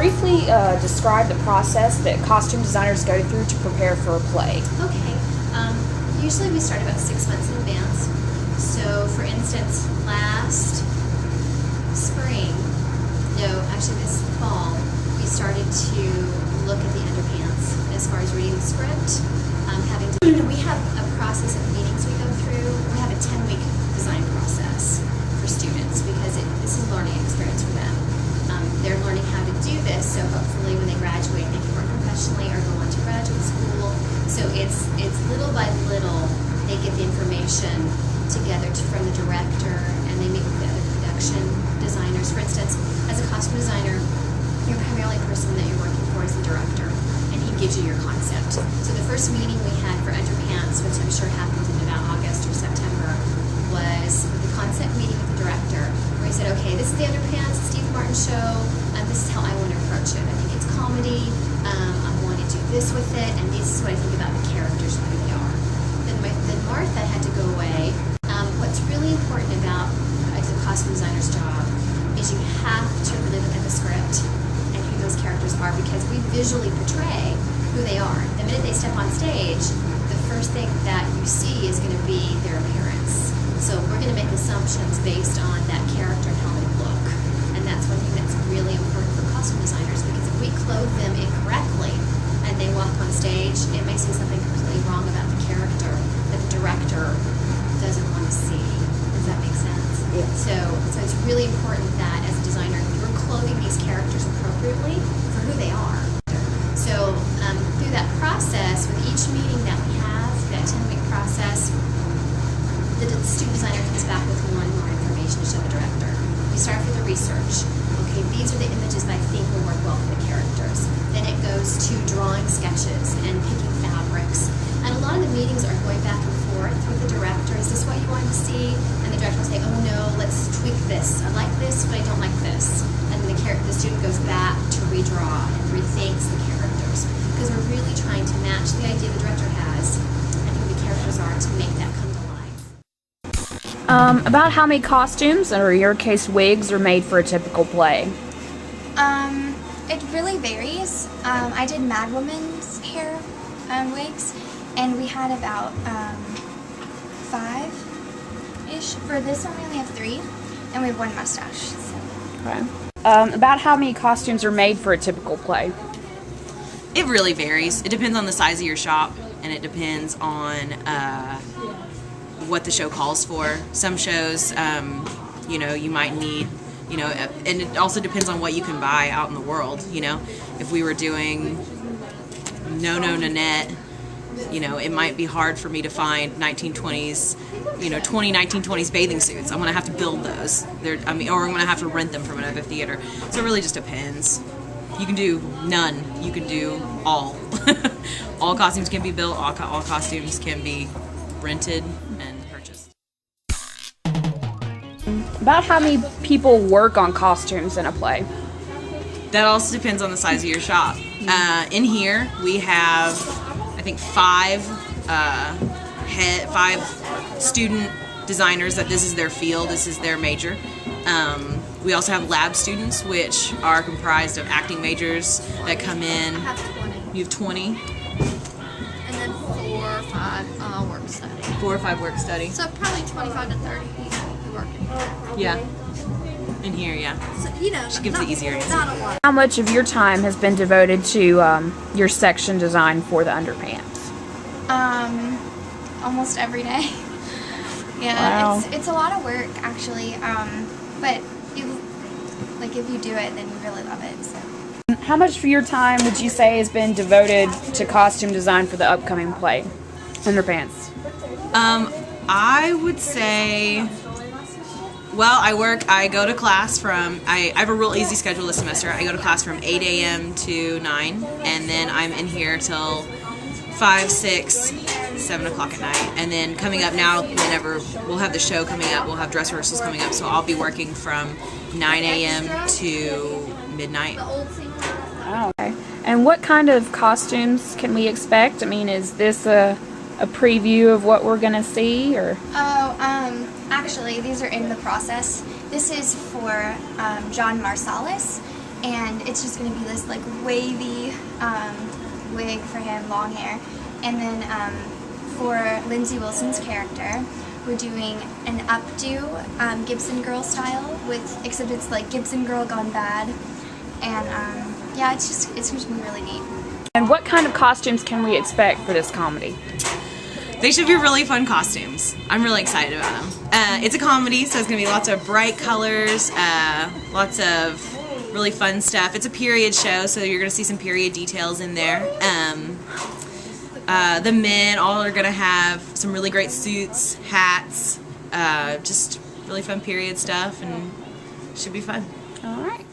briefly describe the process that costume designers go through to prepare for a play. Okay. Usually we start about 6 months in advance. So, for instance, last spring, actually this fall, we started to look at the Underpants as far as reading the script. We have a process of meetings we go through. We have a 10-week design process for students because this is a learning experience for them. They're learning how to do this, so hopefully when they graduate, they can work professionally or go on to graduate school. So it's little by little they get the information together from the director, and they meet with the other production designers. For instance, as a costume designer, your primarily person that you're working for is the director, and he gives you your concept. So the first meeting we had for Underpants, which I'm sure happens in about August or September, was the concept meeting with the director, where he said, okay, this is the Underpants, Steve Martin show, this is how I want to approach it. I think it's comedy, I want to do this with it, and this is what I think about the characters and who they are. Then Martha had to go away. What's really important about a costume designer's job is you have to really look at the script and who those characters are, because we visually portray who they are. The minute they step on stage, the first thing that you see is going to be their appearance. So we're going to make assumptions based on that character and how they look. And that's one thing that's really important for costume designers, because if we clothe them incorrectly and they walk on stage, it may say something completely wrong about the character that the director doesn't want to see. Does that make sense? Yeah. So it's really important that as a designer, you're clothing these characters appropriately for who they are. So through that process, with each meeting that we have, that 10-week process, the student designer comes back with more information to show the director. We start with the research. Okay, these are the images that I think will work well for the characters. Then it goes to drawing sketches and picking fabrics. And a lot of the meetings are going back and forth with the director. Is this what you wanted to see? And the director will say, oh no, let's tweak this. I like this, but I don't like this. And then the student goes back to redraw and rethinks the characters. Because we're really trying to match the idea the director has and who the characters are to make that come to life. About how many costumes, or in your case wigs, are made for a typical play? It really varies. I did Mad Woman's hair wigs, and we had about 5-ish. For this one, we only have 3, and we have 1 mustache. So. Okay. About how many costumes are made for a typical play? It really varies. It depends on the size of your shop, and it depends on what the show calls for. Some shows, you might need, and it also depends on what you can buy out in the world. If we were doing Nanette, it might be hard for me to find 1920s, 1920s bathing suits. I'm going to have to build those. Or I'm going to have to rent them from another theater. So it really just depends. You can do none. You can do all. All costumes can be built. All costumes can be rented and purchased. About how many people work on costumes in a play? That also depends on the size of your shop. In here, we have, I think, 5 student designers that this is their field, this is their major. We also have lab students, which are comprised of acting majors that come in. I have 20. You have 20? And then 4 or 5 work study. 4 or 5 work study. So probably 25 to 30 people working. Yeah. In here, yeah. So, She gives the easier answer. Not a lot. How much of your time has been devoted to your section design for the Underpants? Almost every day. Yeah, Wow. it's a lot of work actually. But if you do it, then you really love it. So. How much of your time would you say has been devoted to costume design for the upcoming play, Underpants? I would say, well, I go to class from, I have a real easy schedule this semester. I go to class from 8 a.m. to 9, and then I'm in here till 5, 6, 7 o'clock at night. And then coming up now, whenever we'll have the show coming up, we'll have dress rehearsals coming up, so I'll be working from 9 a.m. to midnight. Wow. Okay. And what kind of costumes can we expect? I mean, is this a preview of what we're going to see, or? Actually, these are in the process. This is for John Marsalis, and it's just going to be this like wavy wig for him, long hair. And then for Lindsay Wilson's character, we're doing an updo Gibson Girl style, except it's like Gibson Girl gone bad. And yeah, it's going to be really neat. And what kind of costumes can we expect for this comedy? They should be really fun costumes. I'm really excited about them. It's a comedy, so it's going to be lots of bright colors, lots of really fun stuff. It's a period show, so you're going to see some period details in there. The men all are going to have some really great suits, hats, just really fun period stuff, and it should be fun. All right.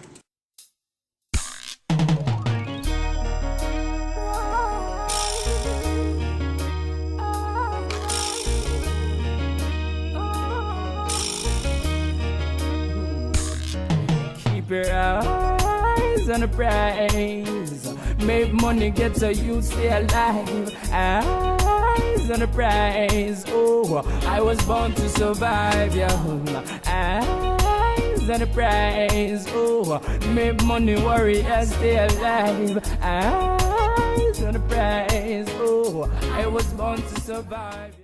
Keep your eyes on the prize. Make money, get so you stay alive. Eyes on the prize. Oh, I was born to survive, yeah. Eyes on the prize. Oh, make money, warrior, stay alive. Eyes on the prize. Oh, I was born to survive.